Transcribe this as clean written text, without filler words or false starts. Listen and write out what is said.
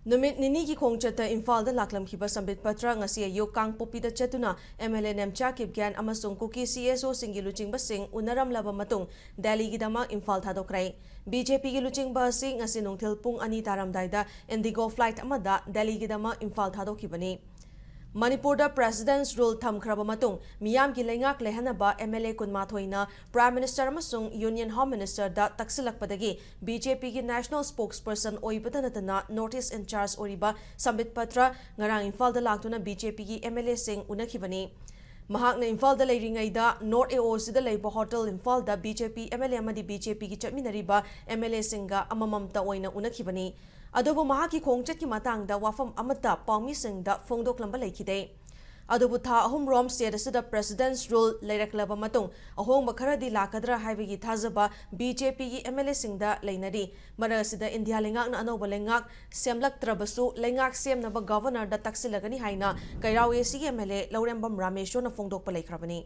Numit nini ki khongchata Imphal da laklam khiba SAMBIT PATRA ngasi ayo Kangpopi da chatuna MLA Nemcha Kipgyan amasung Kuki CSO singi luchingba sing unaram laba matung Delhi gi dama Imphal thadokrai BJP gi luchingba sing ngasi nungthil pung ani taramdai da Indigo flight amada Delhi gi dama Imphal thadokibani Manipur da President's Rule thamkhraba matung miyam gi lengak lehanaba MLA kunmathoina Prime Minister amasung Union Home Minister da taksilakpadagi BJP gi National Spokesperson oibada natana Notice in Charge oriba SAMBIT PATRA ngarang Imphal da laktuna BJP gi MLA sing unakhibani Mahakna Imphal da leiringaida North AO sida leiba Hotel Imphal da BJP MLA amadi BJP gi chatminariba MLA singa amamamta oina unakhibani Adobo mahaki khongchat ki matang da wafam amata pawmi sing da phongdoklamba leikhide Adobo tha ahum rom state asida President's Rule leiraklaba matung ahong bakharadi lakadra haibagi thazaba BJP gi MLA sing da leinari mara asida India lengak na anoba lengak semlak trabasu lengak semnaba governor da taksilagani haina kairaw AC MLA Laurembam Ramesho na phongdokpa leikrabani